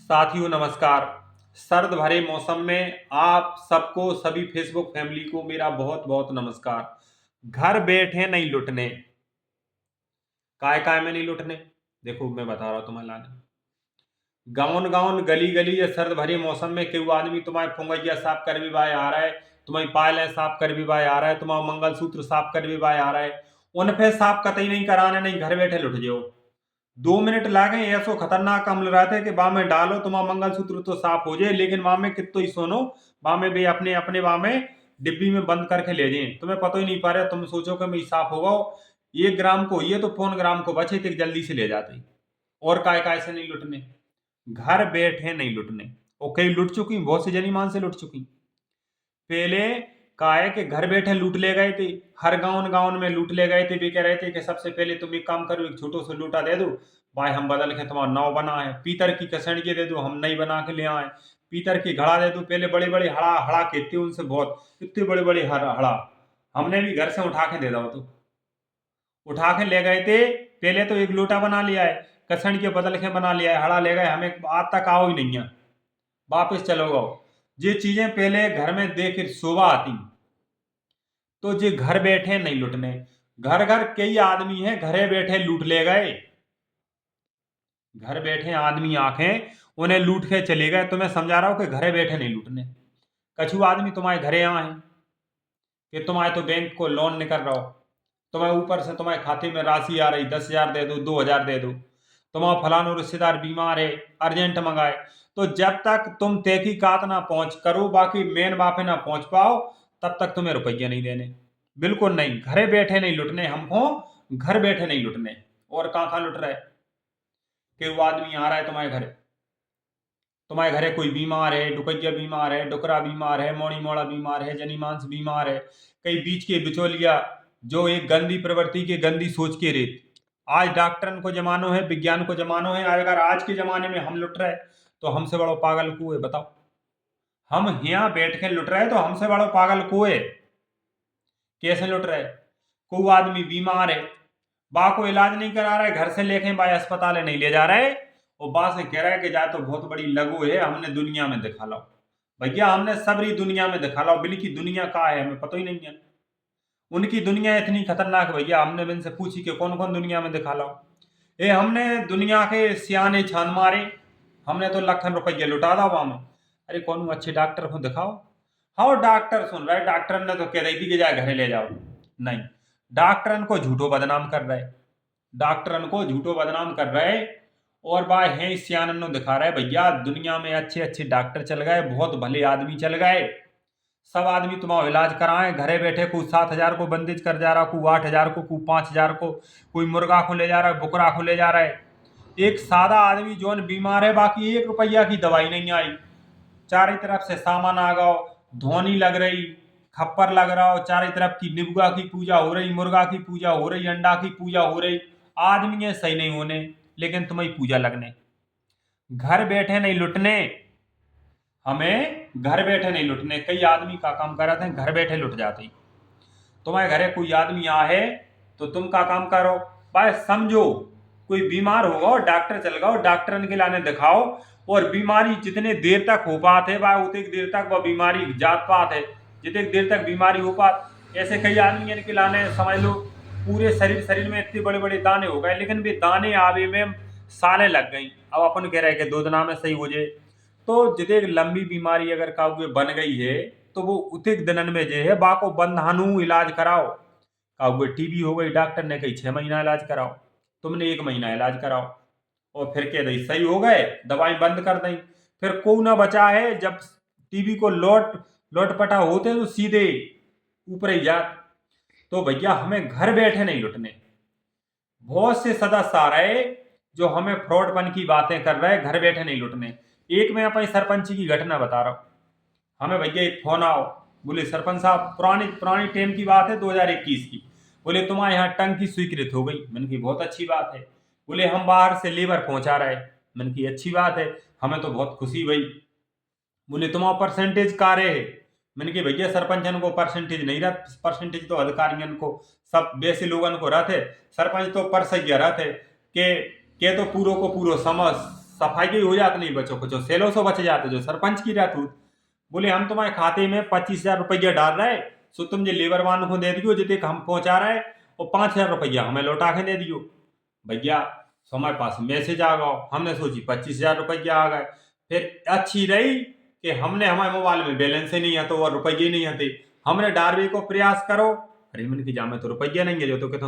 साथियों नमस्कार। सर्द भरे मौसम में आप सबको, सभी फेसबुक फैमिली को मेरा बहुत बहुत नमस्कार। घर बैठे नहीं लुटने, काय काय में नहीं लुटने। देखो मैं बता रहा हूं तुम्हें लाने गाउन गाउन गली गली या सर्द भरे मौसम में केहू आदमी तुम्हारे फुंगैया साफ कर भी बाय आ रहा है, तुम्हारी पायलें साफ कर भी बाय आ रहा है, तुम्हारा मंगलसूत्र साफ कर भी बाय आ रहा है। उन पे साफ कतई नहीं कराने, नहीं घर बैठे लुट जाओ। 2 मिनट लागे ऐसो खतरनाक अम्ल रहते कि बा में डालो तुम्हारा मंगलसूत्र तो साफ हो जाए, लेकिन वहां में कितो ही सोनो, वहां में भी अपने अपने वहां में डिब्बी में बंद करके ले जाए, तुम्हें पता ही नहीं पा रहा। तुम सोचो कि मैं साफ होगा 1 ग्राम को, ये तो 4 ग्राम को बचे थे जल्दी से ले जाते। और काय से नहीं लुटने, घर बैठे नहीं लुटने। और कई लुट चुकी, बहुत से जनी मान से लुट चुकी। पहले का है कि घर बैठे लूट ले गए थे, हर गांव गांव में लूट ले गए थे। भी कह रहे थे कि सबसे पहले तुम एक काम करो, एक छोटो सा लूटा दे दो भाई, हम बदल के तुम्हारा नाव बना है। पीतर की कसणिये दे दो, हम नई बना के ले आए। पीतर की घड़ा दे दो, पहले बड़े बड़े हड़ा हड़ा कहते उनसे, बहुत इतने बड़े बड़े हड़ा हमने भी घर से उठा के दे दो। तो उठा के ले गए थे, पहले तो एक लोटा बना लिया है, कसण के बदल के बना लिया है, हड़ा ले गए, हमें आज तक आओ ही नहीं है, वापिस चलो गो। ये चीजें पहले घर में देख शोभा आती, तो जे घर बैठे नहीं लुटने। घर घर कई आदमी हैं घरे बैठे लूट ले गए। घर बैठे आदमी आंखें उन्हें लूट के चले गए। तुम्हें समझा रहा हूं कि घरे बैठे नहीं लूटने। कछु आदमी तुम्हारे घरे आए हैं कि तुम्हारे तो बैंक को लोन निकल रहा हो, तुम्हें ऊपर से तुम्हारे खाते में राशि आ रही, 10,000 दे दो, 2,000 दे दो। तुम्हारा फलानो रिश्तेदार बीमार है, अर्जेंट मंगाए, तो जब तक तुम तहकीकात ना पहुंच करो, बाकी मेन बापे ना पहुंच पाओ, तब तक तुम्हें रुपये नहीं देने। बिल्कुल नहीं, घरे बैठे नहीं लुटने हमको, घर बैठे नहीं लुटने। और कहां लुट रहे कि वो आदमी आ रहा है तुम्हारे घरे, तुम्हारे घरे कोई बीमार है, डुकैया बीमार है, डुकरा बीमार है, मोड़ी मोड़ा बीमार है, जनी मांस बीमार है, कई बीच के बिचौलिया जो एक गंदी प्रवृत्ति के, गंदी सोच के रेत। आज डॉक्टरन को जमानो है, विज्ञान को जमानो है। अगर आज के जमाने में हम लुट रहे तो हमसे बड़ो पागल को है बताओ। हम यहाँ बैठ के लुट रहे तो हमसे बड़ो पागल को है। कैसे लुट रहे, कोई आदमी बीमार है, बा को इलाज नहीं करा रहा है, घर से लेके बा अस्पताल नहीं ले जा रहे, और बा से कह रहा है कि जा तो बहुत बड़ी लगू है, हमने दुनिया में दिखा लो। भैया हमने सबरी दुनिया में दिखा लो, बिल की दुनिया का है हमें पता ही नहीं है। उनकी दुनिया इतनी खतरनाक है भैया, हमने इनसे पूछी कि कौन कौन दुनिया में दिखा लो। ये हमने दुनिया के सियाने छान मारे, हमने तो लाखन रुपये लुटा दा वहां में। अरे कौन अच्छे डॉक्टर को दिखाओ। हाँ डॉक्टर सुन रहे, डॉक्टर ने तो कह रही थी कि जाए घरे ले जाओ, नहीं, डॉक्टरन को झूठो बदनाम कर रहे, डॉक्टरन को झूठो बदनाम कर रहे। और बा है सियानन दिखा रहे भैया दुनिया में अच्छे अच्छे डॉक्टर चल गए, बहुत भले आदमी चल गए, सब आदमी तुम्हारा इलाज कराए घरे बैठे। कोई 7,000 को बंदिज कर जा रहा, कोई 8,000 को, कोई 5,000 को, कोई मुर्गा को ले जा रहा है, बुकरा को ले जा रहा है। एक सादा आदमी जो बीमार है, बाकी 1 रुपया की दवाई नहीं आई, चारों तरफ से सामान आ गया, धोनी लग रही, खप्पर लग रहा हो, चारों तरफ की निबुआ की पूजा हो रही, मुर्गा की पूजा हो रही, अंडा की पूजा हो रही। आदमी है सही नहीं होने, लेकिन तुम्हें पूजा लगने। घर बैठे नहीं लुटने, हमें घर बैठे नहीं लुटने। कई आदमी का काम कर रहे थे, घर बैठे लुट जाते। तुम्हारे घरे कोई आदमी आए तो तुम का काम करो, भाई समझो कोई बीमार होगा डॉक्टर चल गओ, डॉक्टर के लाने दिखाओ, और बीमारी जितने देर तक हो पाते भाई उतनी देर तक वह बीमारी जात पात है, जितनी देर तक बीमारी हो पात। ऐसे कई आदमी इनके लाने समझ लो पूरे शरीर शरीर में इतने बड़े बड़े दाने हो गए, लेकिन वे दाने आवे में सालें लग गई। अब अपन कह रहे कि 2 दिना में सही हो जाए, तो जितने लंबी बीमारी अगर काउके बन गई है तो वो उतिक दिनन में जो है बा को बंधानु इलाज कराओ। काउके टीबी हो गई, डॉक्टर ने कही 6 महीना इलाज कराओ, तुमने 1 महीना इलाज कराओ, और फिर कह दी सही हो गए, दवाई बंद कर दी। फिर को ना बचा है, जब टीबी को लौट पटा होते तो सीधे ऊपर ही जात। तो भैया हमें घर बैठे नहीं लुटने। बहुत से सदस्य आ रहे जो हमें फ्रॉडपन की बातें कर रहे, घर बैठे नहीं लुटने। एक मैं अपनी सरपंची की घटना बता रहा हूं। हमें भैया एक फोन आओ, बोले सरपंच साहब, पुरानी पुरानी टाइम की बात है 2021 की, बोले तुम्हारे यहाँ टंकी स्वीकृत हो गई। मैंने की बहुत अच्छी बात है। बोले हम बाहर से लेबर पहुंचा रहे। मैंने की अच्छी बात है, हमें तो बहुत खुशी हुई। बोले तुम्हारा परसेंटेज कार्य है। मैंने की भैया सरपंचन को परसेंटेज नहीं रहा, परसेंटेज तो अधिकारियों को, सब वैसे लोगों को रहते, सरपंच तो परसैया रहते के तो पूरो को पूरो सफाई की हो जात नहीं बचो कुछ सेलो सो बच जाते जो सरपंच की रहतू। बोले हम तुम्हारे खाते में 25,000 रुपया डाल रहे, सो तुम जो लेबर वालों को दे दियो जितने हम पहुंचा रहे, और 5,000 रुपया हमें लौटा के दे दियो। भैया सो हमारे पास मैसेज आ गया, हमने सोची 25,000 रुपया आ गए। फिर अच्छी रही कि हमने हमारे मोबाइल में बैलेंस ही नहीं है तो और रुपये नहीं आते। हमने डालने को प्रयास करो, अरे मैंने कि जा में तो रुपया नहीं है जो तो